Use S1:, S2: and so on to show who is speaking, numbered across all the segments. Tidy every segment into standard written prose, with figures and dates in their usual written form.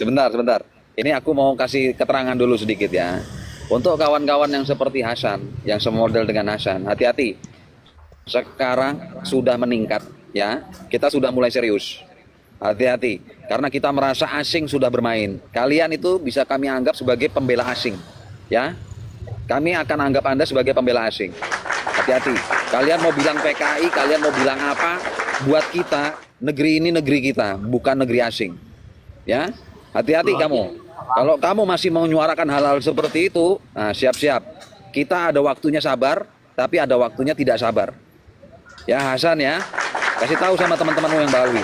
S1: sebentar. Ini aku mau kasih keterangan dulu sedikit ya. Untuk kawan-kawan yang seperti Hasan, yang semodel dengan Hasan, hati-hati. Sekarang sudah meningkat ya. Kita sudah mulai serius. Hati-hati, karena kita merasa asing sudah bermain. Kalian itu bisa kami anggap sebagai pembela asing, ya. Kami akan anggap Anda sebagai pembela asing. Hati-hati. Kalian mau bilang PKI, kalian mau bilang apa? Buat kita, negeri ini negeri kita, bukan negeri asing. Ya, hati-hati kamu. Kalau kamu masih mau menyuarakan hal-hal seperti itu, nah siap-siap. Kita ada waktunya sabar, tapi ada waktunya tidak sabar. Ya Hasan ya, kasih tahu sama teman-temanmu yang baru.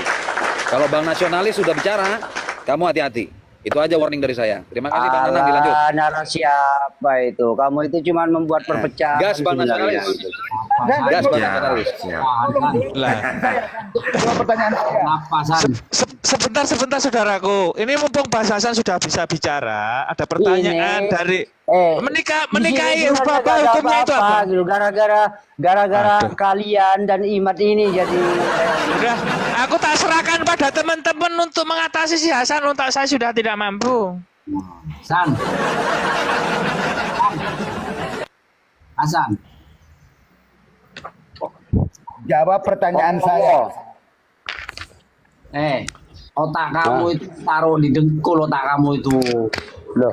S1: Kalau Bang Nasionalis sudah bicara, kamu hati-hati. Itu aja warning dari saya. Terima kasih Bang Nanang, dilanjut.
S2: Narasi apa itu? Kamu itu cuma membuat perpecahan.
S1: Gas Bang Nasionalis. Gas Bang Nasionalis.
S3: Lah.
S4: Pertanyaan saya.
S3: Sebentar saudaraku. Ini mumpung Mas Hasan sudah bisa bicara, ada pertanyaan
S2: Ini,
S3: dari menikahi bapak hukumnya itu apa?
S2: Gitu. Gara-gara kalian dan Imat ini jadi
S3: Udah, aku tak serahkan pada teman-teman untuk mengatasi si Hasan, untuk saya sudah tidak mampu.
S4: Hasan. Hasan. Jawab pertanyaan saya. Otak kamu itu taruh di dengkul otak kamu itu.
S2: loh.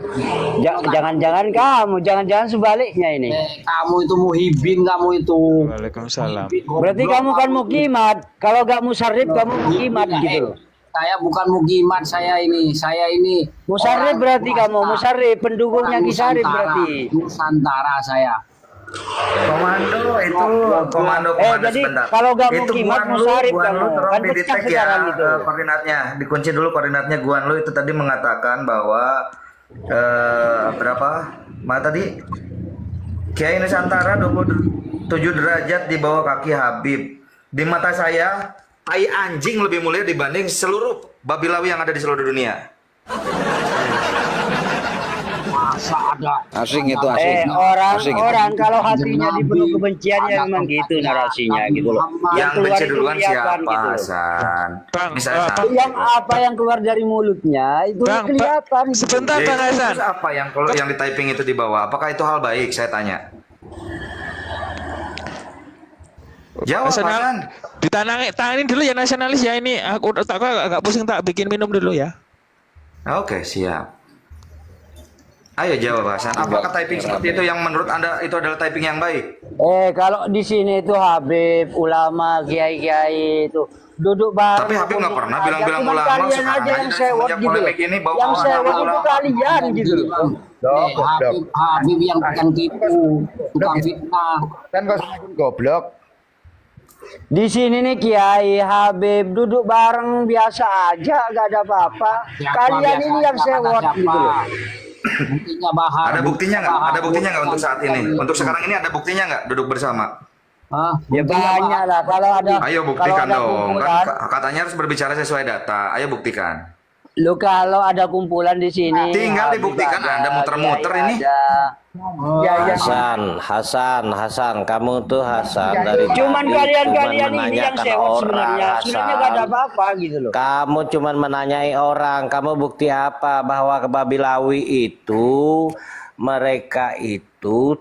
S2: Jangan-jangan jangan-jangan sebaliknya ini.
S4: Kamu itu muhibin kamu itu.
S3: Waalaikumsalam.
S2: Berarti kamu kan mukimat. Kalau gak musarrif kamu mukimat gitu.
S4: Saya bukan mukimat, saya ini.
S2: Musarrif berarti kamu, musarrif pendukungnya Kisarif berarti.
S4: Nusantara saya.
S5: Komando itu komando
S2: jadi
S5: sebentar.
S2: kalau gak
S5: Itu
S2: mukimat
S5: Guan Lu,
S2: musarif
S5: Guan
S2: kamu
S5: Lu tolong
S2: kan
S5: di
S2: pecah
S5: detect ya
S2: sekarang gitu.
S5: koordinatnya, dikunci dulu koordinatnya. Guan Lu itu tadi mengatakan bahwa berapa? Mana tadi? Kiai Nusantara 27 derajat di bawah kaki Habib. Di mata saya, tai anjing lebih mulia dibanding seluruh babi lawi yang ada di seluruh dunia.
S4: Masa ada
S1: Asing itu asing.
S2: Orang kalau hatinya dipenuh kebencian ya memang gitu narasinya gitu loh.
S5: Yang
S2: keluar
S5: benci
S2: itu
S5: duluan
S2: kelihatan
S5: siapa,
S2: gitu loh.
S5: Hasan?
S3: Bang,
S5: Bisa
S3: Bang.
S2: Yang apa yang keluar dari mulutnya itu
S3: Bang,
S2: kelihatan. gitu.
S3: sebentar Bang Hasan.
S5: Terus apa yang kalau yang di typing itu di bawah? Apakah itu hal baik? Saya tanya. Jawab, Hasan.
S3: Ditanangin dulu ya nasionalis ya, ini aku agak pusing, tak bikin minum dulu ya.
S5: Oke, siap. Ayo jawab, Hasan. Apakah typing seperti itu yang menurut Anda itu adalah typing yang baik?
S2: Kalau di sini itu Habib, ulama, kiai-kiai itu duduk bareng.
S5: Tapi Habib nggak pernah
S2: aja.
S5: bilang-bilang
S2: Cuman
S5: ulama,
S2: kalian
S5: sekarang
S2: aja
S5: aja
S2: yang
S5: dari
S2: sewot
S5: semenjak
S2: gitu loh.
S5: polemik ini bawa
S2: Yang
S5: ulama,
S2: sewot itu
S5: ulama.
S2: kalian gitu loh.
S4: Habib yang tukang tipu, tukang fitnah.
S6: Kan kau goblok.
S2: Di sini nih Kiai Habib duduk bareng biasa aja, gak ada apa-apa. Kalian ini yang sewot gitu loh.
S4: Buktinya Bahar.
S5: Ada buktinya nggak? Ada buktinya nggak untuk saat ini? Untuk sekarang ini ada buktinya nggak duduk bersama?
S4: Hah?
S2: Ya banyak lah kalau ada.
S5: Ayo buktikan
S2: kalau ada
S5: dong.
S2: kumpulan,
S5: Kan katanya harus berbicara sesuai data. Ayo buktikan.
S2: lu kalau ada kumpulan di sini.
S5: Tinggal
S2: Habib
S5: dibuktikan,
S2: ada,
S5: Anda muter-muter
S2: Kiai
S5: ini.
S2: ada. Ya.
S7: Hasan, kamu tuh Hasan dari
S2: Cuman
S7: tadi
S2: kalian
S7: cuman
S2: ini yang
S7: menanyakan
S2: sewot
S7: orang,
S2: sebenarnya. Sebenarnya gak ada
S7: Hasan.
S2: apa-apa gitu loh.
S7: Kamu cuman menanyai orang, kamu bukti apa bahwa Babilawi itu mereka itu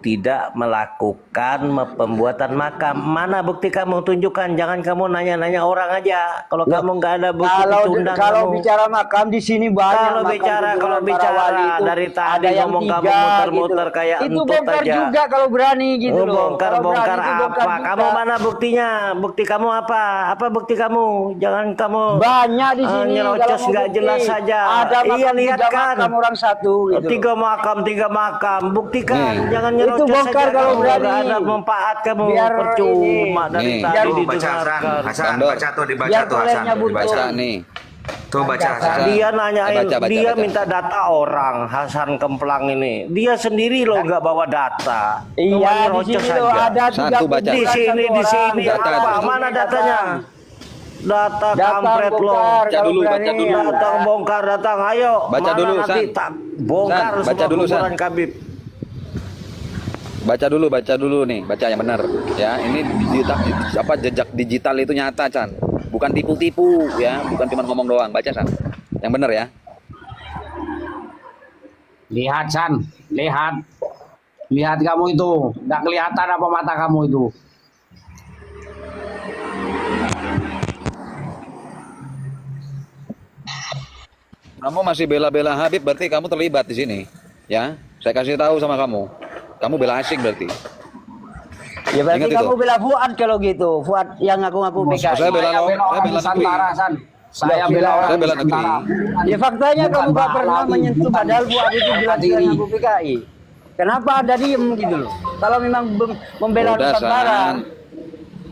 S7: tidak melakukan pembuatan makam? Mana bukti kamu tunjukkan? Jangan kamu nanya-nanya orang aja. Kalau kamu nggak ada bukti dicundang
S2: Kalau
S7: kamu.
S2: bicara makam di sini banyak.
S7: Kalau bicara dari tadi
S2: ada yang
S7: ngomong kamu
S2: tiga,
S7: muter-muter
S2: gitu.
S7: kayak
S2: itu
S7: entut
S2: bongkar
S7: aja.
S2: juga kalau berani gitu loh.
S7: Bongkar-bongkar
S2: Kalau berani itu bongkar
S7: apa?
S2: juga.
S7: Kamu mana buktinya? Bukti kamu apa? Apa bukti kamu? Jangan kamu
S2: Banyak di sini.
S7: nyerocos
S2: kalau mau
S7: nggak
S2: bukti.
S7: jelas saja.
S2: Ada
S7: Iya,
S2: makam
S7: lihat
S2: tiga
S7: kan.
S2: makam orang satu gitu.
S7: tiga makam, buktikan. Jangan nyerocos
S2: Itu bongkar
S7: saja.
S2: kalau
S7: Kamu
S2: berani.
S7: nggak ada manfaat kamu.
S2: Biar
S7: Percuma
S1: ini.
S7: dari
S1: Nih.
S7: tadi
S5: Tuh baca
S7: didengarkan.
S5: Hasan. Hasan
S1: Bandor.
S5: baca tuh dibaca
S2: Biar
S5: tuh Hasan.
S2: kolernya buntu.
S5: Dibaca.
S1: Baca nih.
S5: Tuh baca Hasan.
S7: Dia nanyain,
S1: Baca.
S7: dia minta data orang, Hasan Kemplang ini. Dia sendiri loh nggak bawa data. Cuma
S2: Iya, di
S7: nyerocos
S2: sini loh
S7: saja.
S2: ada
S1: Satu baca.
S7: Di sini
S1: Data
S7: apa?
S1: itu.
S7: Mana datanya? Data
S2: Datang
S7: kampret lo.
S2: bongkar
S1: Baca
S2: kalau
S1: dulu,
S2: berani.
S1: baca dulu.
S7: Datang bongkar, datang. Ayo.
S1: Baca
S7: Mana
S1: dulu,
S7: nanti
S1: San.
S7: tak bongkar
S1: San, baca
S7: semua
S1: dulu, San.
S7: kuburan Kabib.
S1: Baca dulu nih, baca yang benar ya. Ini jejak digital itu nyata, Chan. Bukan tipu-tipu ya, bukan cuma ngomong doang. Baca, Chan. Yang benar ya.
S4: Lihat San, lihat. Lihat kamu itu, nggak kelihatan apa mata kamu itu.
S1: Kamu masih bela-bela Habib, berarti kamu terlibat di sini. Ya, saya kasih tahu sama kamu. Kamu bela asing berarti.
S2: Ya berarti
S1: Ingat
S2: kamu
S1: itu.
S2: bela Fuad kalau gitu. Fuad yang ngaku-ngaku PKI.
S1: Saya bela
S4: Saya bela
S1: saya
S4: orang
S1: bela negeri.
S4: Nusantara, San. Saya bela orang
S1: Saya bela negeri.
S4: Nusantara.
S2: Ya faktanya
S4: Bukan
S2: kamu gak pernah
S4: Pahlawi,
S2: menyentuh
S4: bukan
S2: padahal Fuad itu jelas
S4: diri.
S2: ngaku PKI. Kenapa Anda diem gitu loh? Kalau memang membela
S1: Udah,
S2: Nusantara.
S1: San.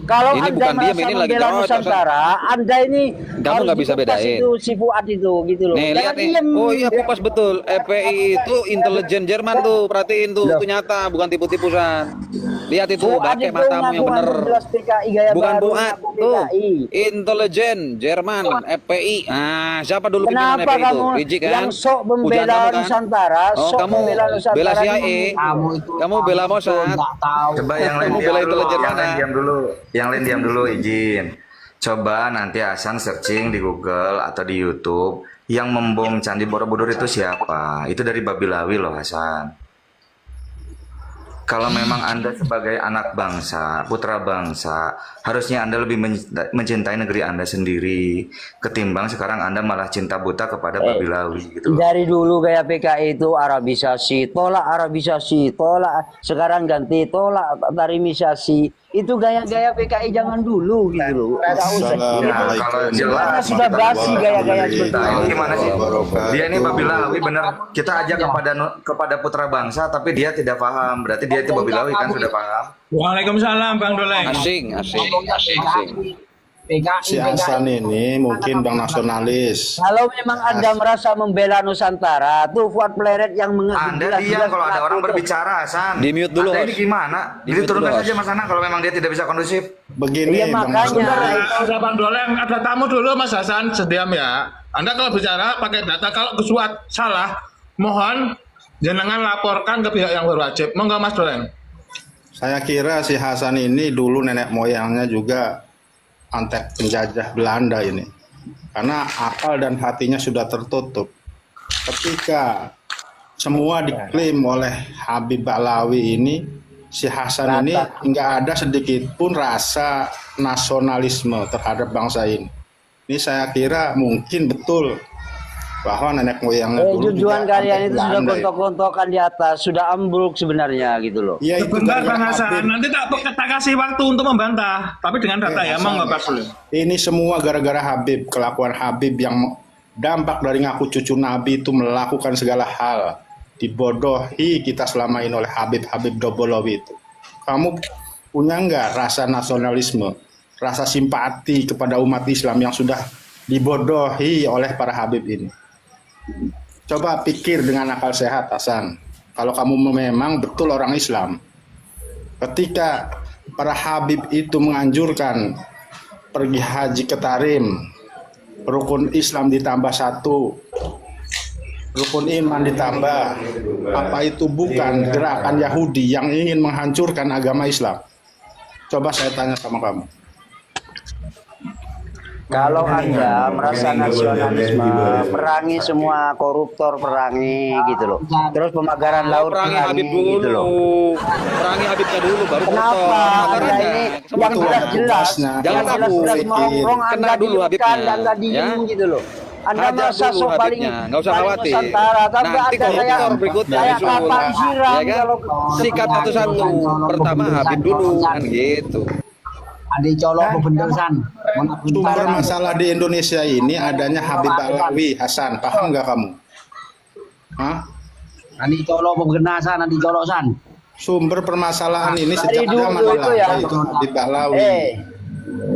S2: Kalau
S1: Ini
S2: Anda
S1: bukan diem,
S2: merasa
S1: ini lagi
S2: membela
S1: jawab,
S2: Nusantara, Anda ini
S1: Kamu
S2: harus
S1: nggak bisa
S2: dikupas
S1: bedain.
S2: itu si Fuad itu gitu loh.
S1: Nih,
S2: Jangan
S1: lihat nih.
S2: diem.
S1: Oh iya, Pupas betul. FPI itu intelijen Jerman tuh. Perhatiin tuh, itu nyata, bukan tipu-tipusan. Lihat itu,
S2: Fuad
S1: pakai
S2: itu
S1: matamu yang bener.
S2: ngaku jelas PKI gaya
S1: Bukan
S2: baru,
S1: Fuad,
S2: ngaku
S1: tuh.
S2: PKI.
S1: Intelijen Jerman, FPI. Ah, siapa dulu pimpinan
S2: Kenapa
S1: FPI itu?
S2: kamu
S1: Riji kan?
S2: yang sok
S1: Pujaan
S2: membela
S1: kamu kan?
S2: Nusantara,
S1: Oh,
S2: sok
S1: kamu
S2: membela Nusantara
S1: bela CIA.
S2: ini?
S4: Kamu itu.
S1: Kamu bela Mossad.
S4: Nggak tahu.
S5: Coba yang lain
S1: Kamu
S5: diam
S1: bela
S5: dulu,
S1: intelijen
S5: yang
S1: mana?
S5: lain diam dulu, yang lain diam dulu, izin. Coba nanti Hasan searching di Google atau di YouTube yang membom Candi Borobudur itu siapa? Itu dari Babilawi loh Hasan. Kalau memang Anda sebagai anak bangsa, putra bangsa, harusnya Anda lebih mencintai negeri Anda sendiri ketimbang sekarang Anda malah cinta buta kepada Babilawi gitu loh.
S2: Dari dulu gaya PKI itu Arabisasi, tolak Arabisasi, tolak sekarang ganti tolak tarimisasi. Itu gaya-gaya PKI zaman dulu gitu loh. Nggak usah.
S5: Nah, kalau jelas
S2: Karena sudah basi gaya-gaya seperti
S5: Nah,
S2: itu.
S5: gimana sih? Dia ini Babilawi bener. Kita ajak kepada putra bangsa tapi dia tidak paham. Berarti dia itu Babilawi kan sudah paham.
S3: Waalaikumsalam Bang Doleng.
S1: Asing.
S4: PKI,
S6: Si Hasan ini mungkin bang nasionalis.
S2: Kalau memang Anda merasa membela Nusantara, tuh Fuad Pleret yang
S5: Anda diam kalau ada orang berbicara, Hasan.
S1: Di-mute dulu,
S5: Anda ini
S1: Host.
S5: gimana?
S1: Di-mute
S5: Diturunkan
S1: dulu,
S5: saja
S1: Host.
S5: Mas Anang kalau memang dia tidak bisa kondusif.
S6: Begini
S2: Iya,
S6: bang
S2: makanya.
S6: nasionalis.
S3: Udah Bang Doleng, ada tamu dulu Mas Hasan, sediam ya. Anda kalau bicara pakai data, kalau kesuat salah, mohon jenengan laporkan ke pihak yang berwajib. Monggo Mas Doleng.
S6: Saya kira si Hasan ini dulu nenek moyangnya juga antek penjajah Belanda ini. Karena akal dan hatinya sudah tertutup. Ketika semua diklaim oleh Habib Ba'lawi ini, si Hasan ini nggak ada sedikit pun rasa nasionalisme terhadap bangsa ini. Ini saya kira mungkin betul bahwa nenek moyangnya dulu
S2: tujuan
S6: juga
S2: kalian
S6: antek
S2: itu sudah
S6: Belanda ya.
S2: gontok-gontokan di atas, sudah ambruk sebenarnya gitu loh.
S6: Ya, itu
S3: Sebentar
S6: gara-gara
S3: Bang Hasan,
S6: Habib.
S3: nanti tak kasih waktu untuk membantah. Tapi dengan data ya, monggo Pak Doleng.
S6: Ini semua gara-gara Habib, kelakuan Habib yang dampak dari ngaku cucu Nabi itu melakukan segala hal. Dibodohi kita selama ini oleh Habib Dobolowi itu. Kamu punya nggak rasa nasionalisme, rasa simpati kepada umat Islam yang sudah dibodohi oleh para Habib ini? Coba pikir dengan akal sehat, Hasan. Kalau kamu memang betul orang Islam, ketika para Habib itu menganjurkan pergi haji ke Tarim, rukun Islam ditambah 1, rukun iman ditambah, apa itu bukan gerakan Yahudi yang ingin menghancurkan agama Islam? Coba saya tanya sama kamu.
S2: Kalau Anda merasa nasionalisme, perangi semua koruptor, perangi gitu loh. Terus pemagaran laut
S1: Perangi Habib
S2: perangi gitu loh.
S1: dulu. Perangi Habibnya dulu, baru
S2: Kenapa
S1: kotor.
S2: Anda ini yang
S6: Betul,
S2: jelas-jelas,
S6: tugasnya.
S2: yang
S1: Jangan
S2: jelas-jelas
S6: aku
S2: nongkrong
S1: kena
S2: Anda
S1: dulu
S2: diamkan,
S1: Habibnya,
S2: Anda diem
S1: ya.
S2: gitu loh. Anda
S1: Hajar
S2: merasa
S1: dulu
S2: sok paling
S1: Habibnya, nggak usah
S2: paling
S1: khawatir.
S2: Nusantara, tapi
S1: Nanti
S2: ada kayak
S1: koruptor berikutnya
S2: kayak
S1: disuruh.
S2: kapal siram
S1: Ya kan?
S2: kalau
S1: Sikat satu-satu. Pertama Habib dulu kan gitu.
S4: Adik colok bener San.
S6: Sumber masalah di Indonesia ini adanya Habib Ba'lawi, Hasan. Paham nggak kamu? Hah?
S4: Adik colok bener San, adik colok San.
S6: Sumber permasalahan ini sejak
S2: Dari dulu
S6: zaman
S2: itu ya.
S6: itu Habib Ba'lawi.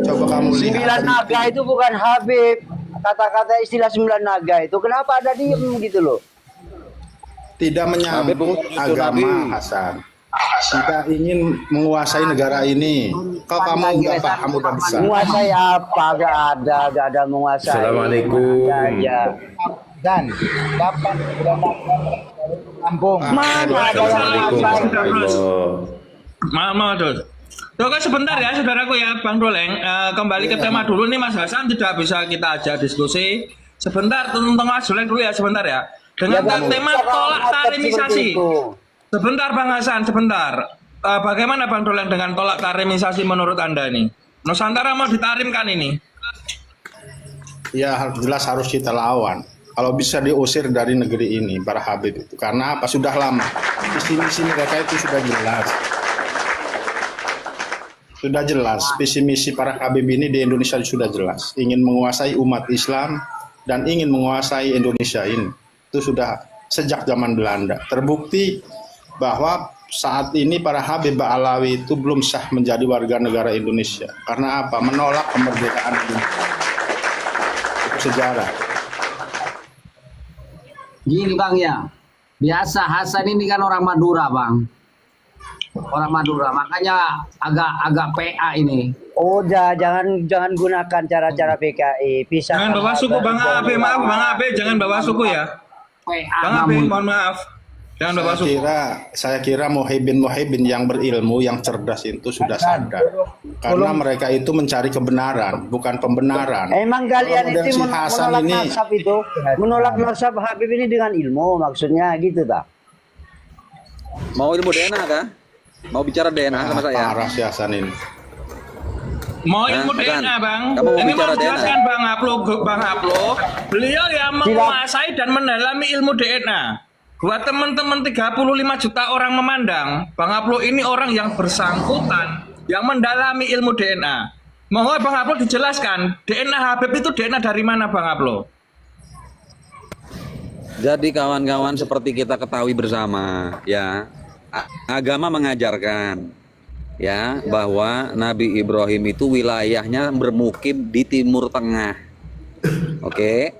S6: Coba kamu lihat.
S2: 9 naga itu bukan Habib. Kata-kata istilah 9 naga itu kenapa ada diem gitu loh?
S6: Tidak
S1: Habib
S6: menyambut
S1: itu
S6: agama,
S1: Nabi.
S6: Hasan. Tidak ingin menguasai negara ini. Kalau kamu nggak paham udah besar.
S2: Menguasai apa? Gak ada menguasai.
S8: Assalamualaikum.
S2: Aja.
S9: Dan dapat kampung.
S2: Mana ada yang menguasai?
S3: Mau terus. Oke sebentar ya saudaraku ya Bang Doleng. Kembali ke tema dulu nih Mas Hasan tidak bisa kita aja diskusi. Sebentar tentang Mas Doleng dulu ya sebentar ya. dengan
S2: Ya, Bang.
S3: tema
S2: Cara
S3: tolak
S2: ngotot
S3: tarimisasi.
S2: seperti itu.
S3: Sebentar Bang Hasan, sebentar. Bagaimana Bang Dolen dengan tolak tarimisasi menurut Anda ini? Nusantara mau ditarimkan ini.
S6: Ya jelas harus kita lawan. Kalau bisa diusir dari negeri ini para Habib itu. Karena apa? Sudah lama. Visi misi mereka itu sudah jelas. Sudah jelas. Visi misi para Habib ini di Indonesia sudah jelas. Ingin menguasai umat Islam dan ingin menguasai Indonesia ini. Itu sudah sejak zaman Belanda. Terbukti bahwa saat ini para Habib Ba'alawi itu belum sah menjadi warga negara Indonesia. Karena apa? Menolak kemerdekaan Indonesia. Itu sejarah.
S4: Gini Bang ya, biasa Hasan ini kan orang Madura Bang, orang Madura, makanya agak PA ini.
S2: Oh, jangan gunakan cara-cara PKI. Pisah.
S3: Jangan bawa suku Bang Abe, maaf Bang Abe, jangan bawa suku ya.
S4: PA
S3: Bang Abe,
S4: kamu.
S3: mohon maaf. Jangan bawa suku.
S6: Saya kira muhibin yang berilmu, yang cerdas itu sudah sadar. Karena mereka itu mencari kebenaran, bukan pembenaran.
S2: Emang kalian
S6: Kalau
S2: itu
S6: model si Hasan
S2: menolak
S6: ini-
S2: nasab itu, menolak nasab Habib ini dengan ilmu, maksudnya gitu tak?
S1: Mau ilmu DNA kah? Mau bicara DNA sama saya?
S6: Parah si Hasan ini.
S3: Mau
S1: Nah,
S3: ilmu
S1: Hasan,
S3: DNA Bang.
S1: kamu mau
S3: Ini mau
S1: bicara
S3: jelaskan
S1: DNA?
S3: Bang Aplo. Beliau yang menguasai dan mendalami ilmu DNA. Buat teman-teman 35 juta orang memandang, Bang Aplo ini orang yang bersangkutan, yang mendalami ilmu DNA. Mohon Bang Aplo dijelaskan, DNA Habib itu DNA dari mana Bang Aplo?
S1: Jadi kawan-kawan seperti kita ketahui bersama ya, agama mengajarkan ya bahwa Nabi Ibrahim itu wilayahnya bermukim di Timur Tengah. Oke.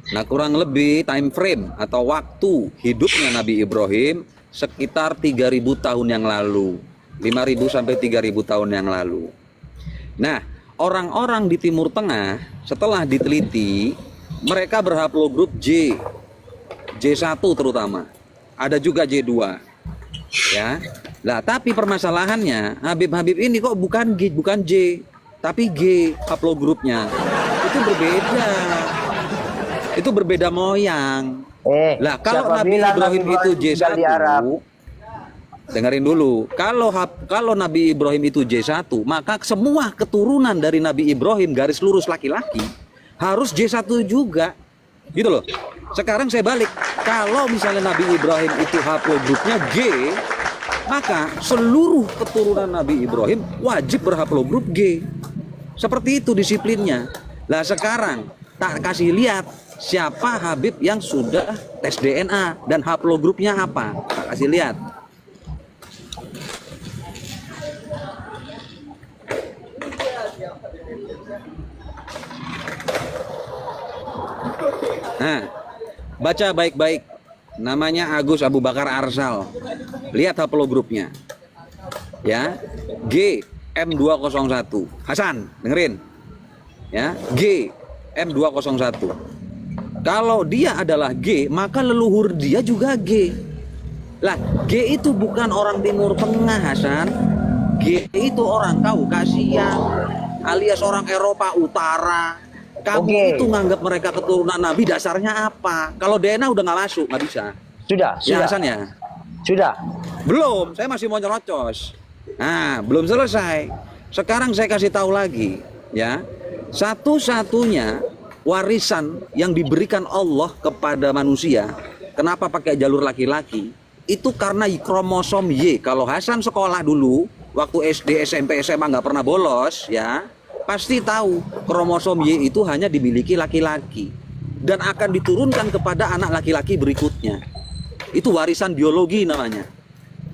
S1: Nah, kurang lebih time frame atau waktu hidupnya Nabi Ibrahim sekitar 3000 tahun yang lalu. 5000 sampai 3000 tahun yang lalu. Nah, orang-orang di Timur Tengah setelah diteliti, mereka berhaplogrup J1 terutama. Ada juga J2. Ya. Lah, tapi permasalahannya Habib-habib ini kok bukan J, tapi G haplogrupnya. Itu berbeda. Itu berbeda moyang. Lah, kalau
S2: siapa
S1: Nabi
S2: bilang
S1: Ibrahim
S2: Nabi
S1: itu
S2: Ibrahim tinggal di Arab?
S1: J1, dengerin dulu. Kalau Nabi Ibrahim itu J1, maka semua keturunan dari Nabi Ibrahim garis lurus laki-laki harus J1 juga. Gitu loh. Sekarang saya balik. Kalau misalnya Nabi Ibrahim itu haplogrupnya G, maka seluruh keturunan Nabi Ibrahim wajib berhaplogrup G. Seperti itu disiplinnya. Lah sekarang tak kasih lihat siapa Habib yang sudah tes DNA dan haplogrupnya apa. Tak kasih lihat. Nah, baca baik-baik. Namanya Agus Abu Bakar Arsal. Lihat haplogrupnya. Ya, G M201. Hasan, dengerin. Ya, G M201. Kalau dia adalah G, maka leluhur dia juga G. Lah, G itu bukan orang Timur Tengah, Hasan. G itu orang Kaukasia, alias orang Eropa Utara. Kamu itu nganggap mereka keturunan Nabi, dasarnya apa? Kalau DNA udah nggak masuk, nggak bisa.
S2: Sudah.
S1: Ya, Hasan ya?
S2: Sudah.
S1: Belum, saya masih mau nyerocos. Nah, belum selesai. Sekarang saya kasih tahu lagi, ya. Satu-satunya warisan yang diberikan Allah kepada manusia, kenapa pakai jalur laki-laki? Itu karena kromosom Y. Kalau Hasan sekolah dulu, waktu SD, SMP, SMA nggak pernah bolos, ya, pasti tahu kromosom Y itu hanya dimiliki laki-laki dan akan diturunkan kepada anak laki-laki berikutnya. Itu warisan biologi namanya.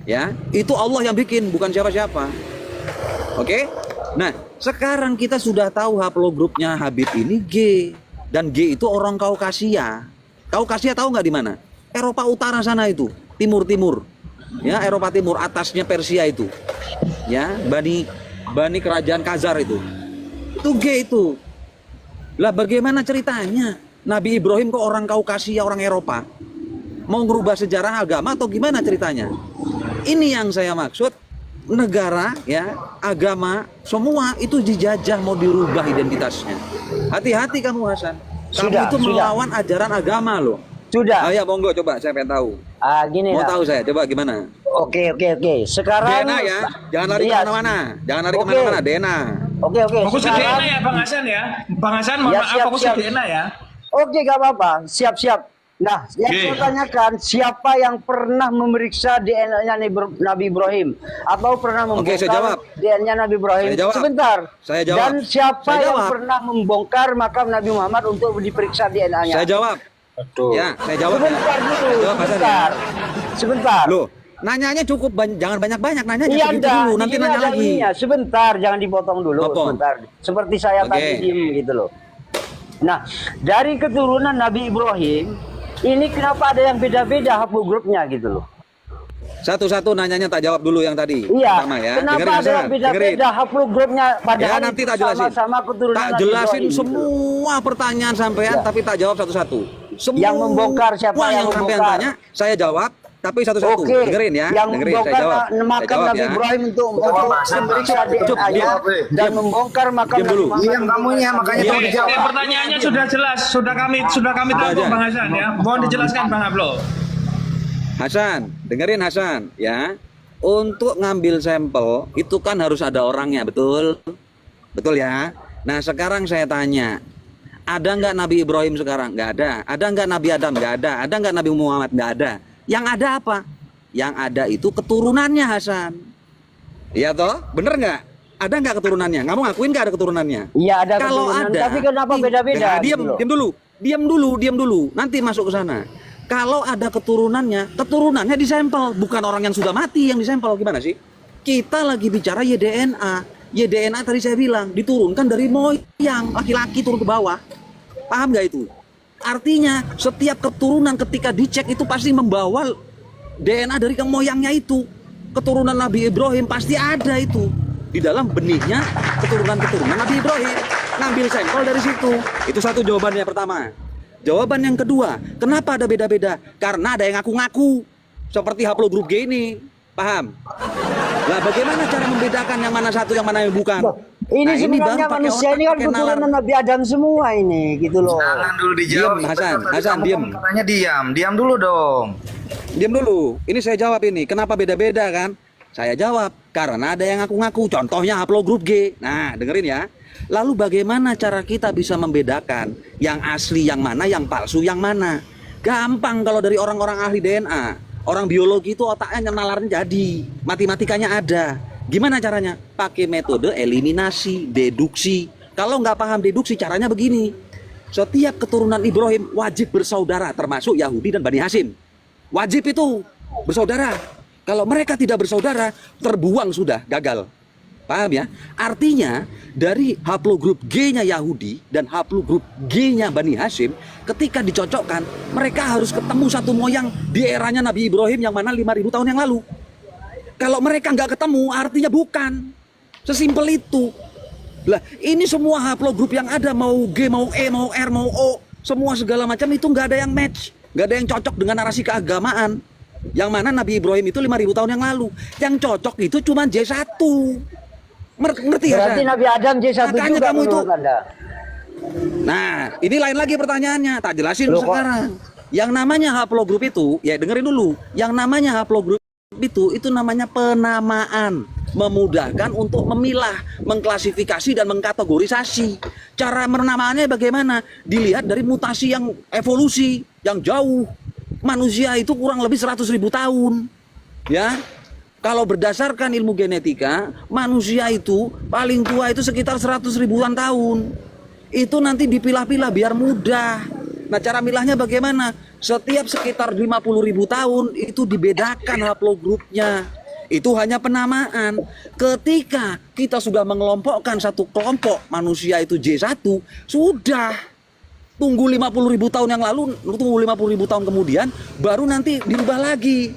S1: Ya, itu Allah yang bikin, bukan siapa-siapa. Oke? Nah, sekarang kita sudah tahu haplogrupnya Habib ini G, dan G itu orang Kaukasia. Kaukasia tahu nggak di mana? Eropa Utara sana itu, timur-timur. Ya, Eropa Timur, atasnya Persia itu. Ya, Bani kerajaan Khazar itu. Itu G itu. Lah bagaimana ceritanya? Nabi Ibrahim kok orang Kaukasia, orang Eropa? Mau ngerubah sejarah agama atau gimana ceritanya? Ini yang saya maksud, negara, ya, agama, semua itu dijajah mau dirubah identitasnya. Hati-hati kamu Hasan. Kamu itu melawan ajaran agama loh.
S2: Sudah.
S1: ya monggo coba saya pengen tahu.
S2: Gini
S1: Mau
S2: lah.
S1: tahu saya, coba gimana?
S2: Oke. Sekarang
S1: DNA ya, jangan lari
S2: Iya.
S1: kemana-mana. Jangan lari
S2: Oke.
S1: kemana-mana, DNA.
S2: Oke.
S3: Fokus ke
S2: Sekarang,
S3: DNA ya Bang Hasan ya. Bang Hasan mohon
S2: Ya,
S3: maaf
S2: siap,
S3: fokus
S2: siap.
S3: ke DNA ya.
S2: oke, gak apa-apa. Siap. Nah, yang
S3: Oke.
S2: saya tanyakan, siapa yang pernah memeriksa DNA-nya Nabi Ibrahim atau pernah
S1: Oke, saya
S2: membongkar
S1: jawab.
S2: DNA Nabi Ibrahim?
S1: Saya jawab.
S2: Sebentar.
S1: Saya jawab.
S2: Dan siapa
S1: Saya
S2: yang
S1: jawab.
S2: pernah membongkar makam Nabi Muhammad untuk diperiksa DNA-nya?
S1: Saya jawab.
S6: Betul.
S1: Ya, saya jawab.
S2: Sebentar dulu.
S1: Saya jawab Hasan ya.
S2: Sebentar.
S1: Loh, nanyanya cukup jangan banyak-banyak nanyanya
S2: Iya,
S1: segitu
S2: enggak.
S1: dulu, nanti
S2: Ini
S1: nanya
S2: ada
S1: lagi.
S2: ininya. Sebentar, jangan dipotong dulu.
S1: Potong.
S2: Sebentar. Seperti saya
S1: Oke.
S2: tadi diem gitu loh. Nah, dari keturunan Nabi Ibrahim, ini kenapa ada yang beda-beda haplogrupnya gitu loh?
S1: Satu-satu nanyanya tak jawab dulu yang tadi.
S2: Iya.
S1: Pertama ya.
S2: Kenapa
S1: Dengerin,
S2: ada
S1: Hasan.
S2: yang beda-beda
S1: Dengerin.
S2: haplogrupnya padahal
S1: Ya nanti
S2: itu
S1: tak jelasin.
S2: sama-sama keturunan
S1: Tak
S2: Nabi
S1: jelasin
S2: Ibrahim, gitu loh.
S1: semua pertanyaan sampean,
S2: Ya.
S1: tapi tak jawab satu-satu. Semua
S2: Yang membongkar siapa yang
S1: sampean
S2: membongkar?
S1: tanya, saya jawab, tapi satu-satu.
S2: Oke.
S1: Dengerin ya.
S2: Yang
S1: Dengerin, saya
S2: membongkar
S1: jawab. Saya
S2: makam
S1: jawab
S2: Nabi
S1: ya.
S2: Ibrahim untuk memeriksa
S1: Cukup,
S2: DNA-nya
S1: diam.
S2: dan membongkar makam
S1: Diam
S2: Nabi
S1: dulu.
S2: Muhammad.
S5: Diam kamunya, makanya
S3: Oke,
S5: tolong dijawab.
S3: pertanyaannya sudah jelas, sudah kami tampung
S1: aja.
S3: Bang Hasan ya. Mohon dijelaskan Bang Ablo.
S1: Hasan, dengerin Hasan ya. Untuk ngambil sampel itu kan harus ada orangnya, betul? Betul ya. Nah sekarang saya tanya, ada nggak Nabi Ibrahim sekarang? Nggak ada. Ada nggak Nabi Adam? Nggak ada. Ada nggak Nabi Muhammad? Nggak ada. Yang ada apa? Yang ada itu keturunannya Hasan. Iya toh? Bener nggak? Ada nggak keturunannya? Kamu ngakuin nggak ada keturunannya?
S2: Iya, ada
S1: Kalau
S2: keturunan.
S1: ada,
S2: Tapi kenapa beda-beda?
S1: Nah, diam,
S2: gitu loh?
S1: diam dulu. Nanti masuk ke sana. Kalau ada keturunannya disampel, bukan orang yang sudah mati yang disampel. Gimana sih? Kita lagi bicara YDNA. YDNA tadi saya bilang diturunkan dari moyang laki-laki turun ke bawah. Paham nggak itu? Artinya setiap keturunan ketika dicek itu pasti membawa DNA dari moyangnya itu. Keturunan Nabi Ibrahim pasti ada itu di dalam benihnya keturunan Nabi Ibrahim. Ngambil sampel dari situ. Itu satu jawabannya pertama. Jawaban yang kedua, kenapa ada beda-beda? Karena ada yang ngaku-ngaku. Seperti haplogrup G ini. Paham? Lah bagaimana cara membedakan yang mana satu, yang mana yang bukan?
S2: Ini
S1: Nah,
S2: sebenarnya
S1: baru pakai
S2: manusia
S1: otak,
S2: ini kan
S1: pakai nalar.
S2: keturunan Nabi Adam semua ini gitu loh.
S5: Jangan dulu dijawab.
S1: Diam, Hasan.
S5: Tadi
S1: Hasan,
S5: kamu
S1: diam.
S5: Katanya diam dulu dong.
S1: Diam dulu. Ini saya jawab ini. Kenapa beda-beda kan? Saya jawab. Karena ada yang ngaku-ngaku. Contohnya haplogrup G. Nah, dengerin ya. Lalu bagaimana cara kita bisa membedakan yang asli yang mana, yang palsu yang mana? Gampang kalau dari orang-orang ahli DNA. Orang biologi itu otaknya nalarnya jadi. Matematikanya ada. Gimana caranya? Pakai metode eliminasi, deduksi. Kalau nggak paham deduksi, caranya begini. Setiap keturunan Ibrahim wajib bersaudara, termasuk Yahudi dan Bani Hashim. Wajib itu bersaudara. Kalau mereka tidak bersaudara, terbuang sudah, gagal. Paham ya? Artinya dari haplogrup G-nya Yahudi dan haplogrup G-nya Bani Hashim, ketika dicocokkan, mereka harus ketemu satu moyang di eranya Nabi Ibrahim yang mana 5.000 tahun yang lalu. Kalau mereka nggak ketemu, artinya bukan. Sesimpel itu. Lah, ini semua haplogrup yang ada, mau G, mau E, mau R, mau O, semua segala macam itu nggak ada yang match, nggak ada yang cocok dengan narasi keagamaan. Yang mana Nabi Ibrahim itu 5.000 tahun yang lalu. Yang cocok itu cuma J1. Ngerti ya?
S2: Berarti Nabi Adam J1
S1: Makanya
S2: juga
S1: kamu itu.
S2: menurut Anda.
S1: Nah, ini lain lagi pertanyaannya. Tak jelasin
S2: Loh, kok?
S1: sekarang. Yang namanya haplogrup itu, ya dengerin dulu. Yang namanya haplogrup itu namanya penamaan. Memudahkan untuk memilah, mengklasifikasi dan mengkategorisasi. Cara penamaannya bagaimana? Dilihat dari mutasi yang evolusi yang jauh. Manusia itu kurang lebih 100.000 tahun. Ya. Kalau berdasarkan ilmu genetika, manusia itu paling tua itu sekitar 100 ribuan tahun. Itu nanti dipilah-pilah biar mudah. Nah, cara milahnya bagaimana? Setiap sekitar 50.000 tahun itu dibedakan haplogrupnya. Itu hanya penamaan. Ketika kita sudah mengelompokkan satu kelompok manusia itu J1, sudah. Tunggu 50.000 tahun yang lalu, tunggu 50.000 tahun kemudian, baru nanti dirubah lagi.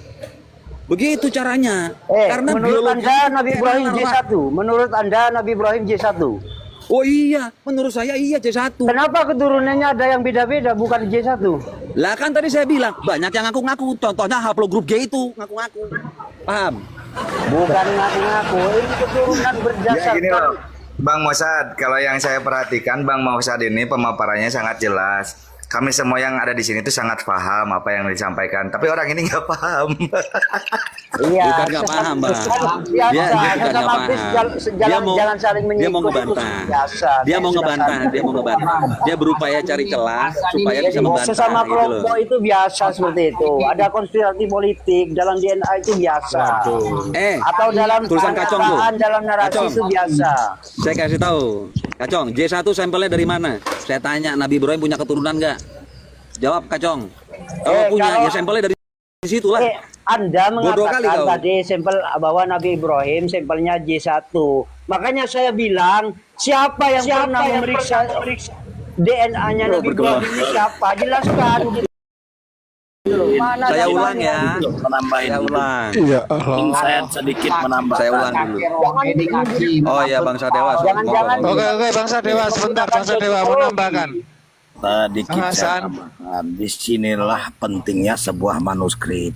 S1: Begitu caranya. Karena
S2: menurut
S1: biologi
S2: Anda Nabi Ibrahim
S1: nalar.
S2: J1. Menurut Anda Nabi Ibrahim J1.
S1: Oh iya, menurut saya iya J1.
S2: Kenapa keturunannya ada yang beda-beda bukan J1?
S1: Lah kan tadi saya bilang banyak yang ngaku-ngaku. Contohnya haplogrup G itu ngaku-ngaku. Paham?
S2: Bukan ngaku-ngaku, ini keturunan
S5: Ya gini
S2: berdasarkan
S5: loh, Bang Mosad, kalau yang saya perhatikan Bang Mosad ini pemaparannya sangat jelas. kami semua yang ada di sini itu sangat paham apa yang disampaikan, tapi orang ini nggak paham.
S2: Iya.
S1: Bukan nggak paham, Bang.
S2: Biasa.
S1: Dia bukan nggak
S2: Sesama
S1: paham.
S2: aktif jangan saling
S1: dia
S2: menyinggung.
S1: mau
S2: itu
S1: ngebantah.
S2: biasa.
S1: Dia mau
S2: Sudah
S1: ngebantah,
S2: sadar.
S1: dia mau ngebantah. Dia berupaya cari celah supaya bisa membantah
S2: Sesama
S1: gitu loh.
S2: kelompok itu biasa seperti itu. Ada konspirasi politik dalam DNA itu biasa. Atau dalam
S1: tulisan Kacong tuh.
S2: pernyataan, dalam narasi
S1: Kacong.
S2: itu biasa.
S1: Saya kasih tahu, Kacong, J1 sampelnya dari mana? Saya tanya, Nabi Ibrahim punya keturunan nggak? Jawab, Kacong. Kalau punya, ya sampelnya dari situ lah.
S2: Anda
S1: Bodoh kali
S2: mengatakan
S1: kau.
S2: tadi sampel bahwa Nabi Ibrahim sampelnya J1. Makanya saya bilang, siapa yang pernah memeriksa DNA-nya
S1: Bro,
S2: Nabi
S1: bergerak.
S2: Ibrahim ini siapa? Jelaskan. Gitu. Mana
S1: Saya
S2: datanya
S1: ulang ya.
S2: gitu.
S8: Menambahin
S1: Saya
S8: dulu.
S1: ulang.
S8: Saya sedikit menambah.
S1: Saya ulang dulu. Oh iya, Bangsa Dewa.
S2: Jangan-jangan
S10: Oke, Bangsa Dewa, sebentar Bangsa Dewa menambahkan.
S8: Sedikit
S10: Kang Hasan.
S8: saya tambahkan. Disinilah pentingnya sebuah manuskrip.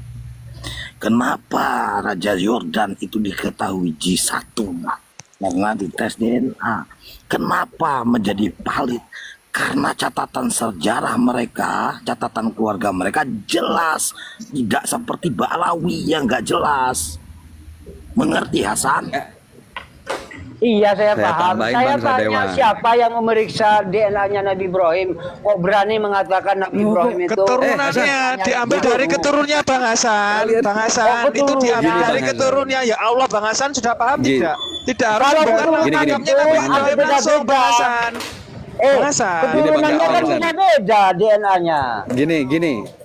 S8: Kenapa Raja Yordan itu diketahui J1? Karena dites DNA. Kenapa menjadi valid? Karena catatan sejarah mereka, catatan keluarga mereka jelas. Tidak seperti Ba'alawi yang nggak jelas. Mengerti Hasan?
S2: Iya, saya
S1: Saya
S2: paham.
S1: tambahin
S2: Saya
S1: Bangsa
S2: tanya
S1: Dewa.
S2: siapa yang memeriksa DNA-nya Nabi Ibrahim. Kok berani mengatakan Nabi Ibrahim itu
S10: Keturunannya diambil dari keturunnya Bang Hasan. Bang Hasan itu diambil
S1: Gini,
S10: dari
S1: Bang
S10: keturunnya. Ya Allah, Bang Hasan sudah paham
S1: Gini.
S10: tidak? Tidak harus
S2: Kalau
S10: bukan
S2: keturunan
S10: menganggapnya
S2: itu
S10: Nabi
S2: ada
S10: Ibrahim langsung Bang
S2: beda-beda.
S10: Hasan. Bang Hasan.
S1: Gini, Bang
S2: keturunannya kan
S1: Hasan.
S2: beda DNA-nya.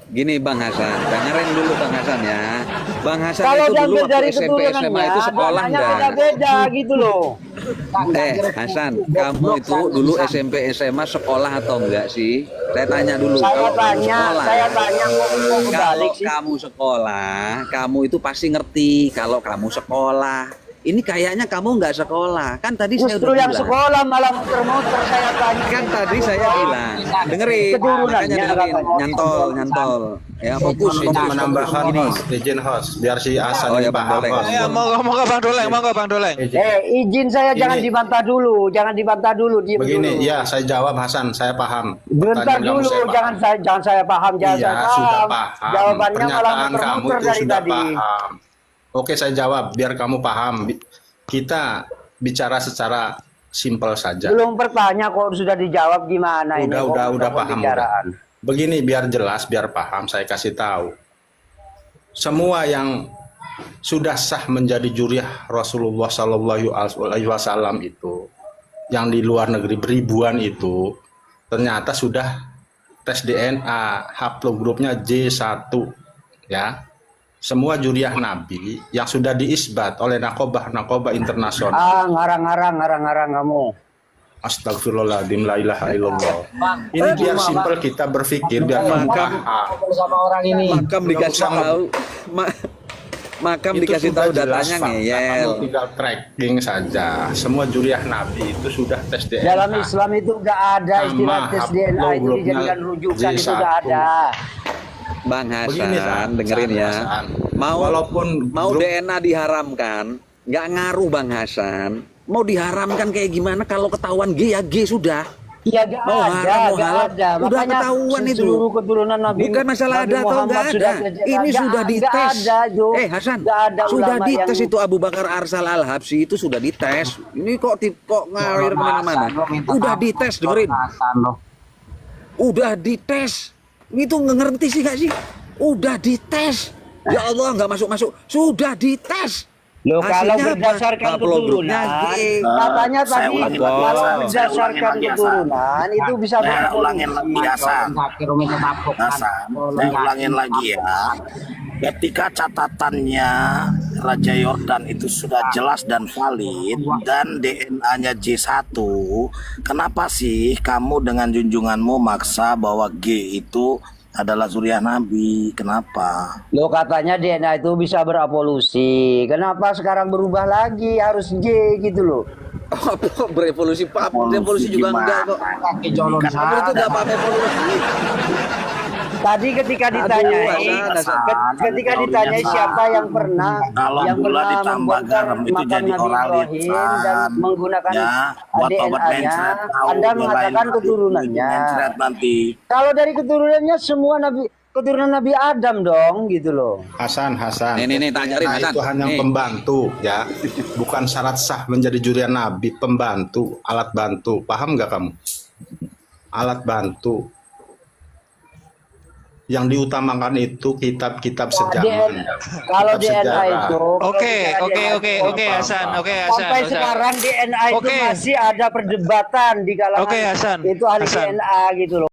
S1: Gini Bang Hasan, dengerin dulu Bang Hasan ya. Bang Hasan
S2: Kalau
S1: itu dulu
S2: diambil
S1: waktu
S2: dari
S1: SMP SMA itu sekolah
S2: DNA-nya
S1: enggak?
S2: beda-beda gitu loh.
S1: Hasan, kamu itu dulu SMP SMA sekolah atau enggak sih? Saya tanya dulu.
S2: Saya
S1: Kalau kamu
S2: tanya mau
S1: kalau
S2: kebalik sih.
S1: kamu sekolah, kamu itu pasti ngerti kalau kamu sekolah. Ini kayaknya kamu nggak sekolah. Kan tadi saya
S2: Justru
S1: udah
S2: yang
S1: bilang.
S2: sekolah malah muter-muter saya tanya.
S1: Kan tadi saya bilang, dengerin,
S2: Keturunannya
S1: makanya dengerin,
S2: katanya.
S1: nyantol, ya fokus.
S6: Menambahkan izin host biar si Hasan
S1: Oh,
S6: ini
S1: ya, Bang
S6: paham
S1: Doleng.
S6: host.
S10: Ya, monggo Bang Doleng, monggo Bang Doleng.
S2: Izin saya jangan
S6: Ini-
S2: dibantah dulu, jangan dibantah dulu, diam
S6: Begini,
S2: dulu.
S6: ya saya jawab Hasan, saya paham.
S2: Bentar
S6: Pertanyaan kamu
S2: dulu,
S6: saya paham.
S2: jangan saya paham, jangan
S6: Iya,
S2: saya
S6: sudah
S2: paham.
S6: paham.
S2: Jawabannya malah
S6: Pernyataan kamu
S2: muter-muter
S6: itu
S2: dari
S6: sudah
S2: tadi.
S6: paham. Oke, saya jawab biar kamu paham. Kita bicara secara simpel saja.
S2: Belum bertanya kok sudah dijawab gimana ini? Kok
S6: Udah paham.
S2: pembicaraan?
S6: Begini biar jelas, biar paham, saya kasih tahu. Semua yang sudah sah menjadi juriah Rasulullah Shallallahu Alaihi Wasallam itu, yang di luar negeri beribuan itu, ternyata sudah tes DNA, haplogrupnya J1, ya. Semua juriah Nabi yang sudah diisbat oleh nakobah internasional.
S2: Ngarang kamu.
S6: Astagfirullahaladzim, la ilaha illallah. Ini biar simpel kita berpikir, biar kamu paham.
S4: Sama orang ini.
S1: Makam dikasih
S6: Nggak usah
S1: tahu, makam
S6: Itu
S1: dikasih
S6: sudah
S1: tahu
S6: jelas,
S1: datanya
S6: Pak.
S1: ngeyel.
S6: Kamu tinggal tracking saja. Semua juriah Nabi itu sudah tes DNA.
S2: Dalam Islam itu nggak ada istilah
S6: Sama
S2: tes DNA itu
S6: haplogrupnya
S2: dijadikan rujukan itu
S6: J1.
S2: nggak ada.
S1: Bang
S6: Begini,
S1: Hasan, dengerin ya.
S6: Hasan.
S1: Mau
S6: grup-
S1: DNA diharamkan, nggak ngaruh Bang Hasan. Mau diharamkan kayak gimana kalau ketahuan G ya G sudah.
S2: Iya nggak
S1: Mau
S2: ada,
S1: haram, mau
S2: nggak
S1: halal,
S2: ada.
S1: udah
S2: Makanya
S1: ketahuan itu.
S2: seluruh keturunan Nabi.
S1: Bukan masalah
S2: Nabi
S1: ada atau
S2: Muhammad
S1: nggak
S2: sudah
S1: ada.
S2: terjadi.
S1: Ini
S2: Nggak-
S1: sudah
S2: nggak
S1: dites.
S2: ada, Jo.
S1: Hasan,
S2: Nggak ada
S1: sudah
S2: ulama
S1: dites
S2: yang-
S1: itu Abu Bakar Arsal Al-Habsyi itu sudah dites. Ini kok ngalir kemana-mana. Udah dites, dengerin. Udah dites. Itu nggak ngerti sih gak sih? Udah dites. Ya Allah nggak masuk. Sudah dites.
S2: Loh, kalau
S1: Hasilnya apa?
S2: berdasarkan
S1: Haplogrupnya
S2: keturunan,
S1: G.
S2: katanya
S8: Saya
S2: tadi
S8: ulangi
S2: kalau
S8: lagi, Hasan.
S2: berdasarkan
S8: Saya
S2: keturunan itu bisa
S8: Saya ulangin lagi Hasan.
S4: Hasan.
S8: Hasan, saya ulangin lagi ya. Ketika catatannya Raja Yordan itu sudah jelas dan valid dan DNA-nya J1, kenapa sih kamu dengan junjunganmu maksa bahwa G itu adalah zuriat Nabi? Kenapa?
S2: Loh, katanya DNA itu bisa berevolusi. Kenapa sekarang berubah lagi harus G gitu loh?
S1: Berevolusi Pak, revolusi juga enggak kok.
S4: Kaki jolon
S1: Kamu itu enggak apa evolusi.
S2: Tadi ketika ditanyai, ketika ditanyai siapa yang pernah
S8: Kalau gula ditambah
S2: membongkar
S8: garam itu
S2: makam
S8: jadi
S2: Nabi
S8: oralit,
S2: Ibrahim dan menggunakan
S8: ya, buat obat
S2: DNA-nya,
S8: mencret, tahu
S2: Anda
S8: belain
S2: mengatakan
S8: nanti,
S2: keturunannya.
S8: mencret nanti.
S2: Kalau dari keturunannya semua keturunan Nabi Adam dong, gitu loh.
S6: Hasan.
S1: Nih, tanya Rin,
S6: Nah,
S1: Hasan.
S6: itu hanya
S1: Nih.
S6: pembantu ya, bukan syarat sah menjadi jurian Nabi. Pembantu, alat bantu. Paham nggak kamu? Alat bantu. Yang diutamakan itu kitab-kitab sejarah.
S2: Kalau
S6: Kitab
S2: DNA
S6: sejarah.
S2: itu,
S10: Oke, Hasan.
S2: sampai sekarang DNA itu
S10: Oke.
S2: masih ada perdebatan di kalangan
S10: Oke, Hasan.
S2: itu ahli
S10: Hasan.
S2: DNA gitu loh.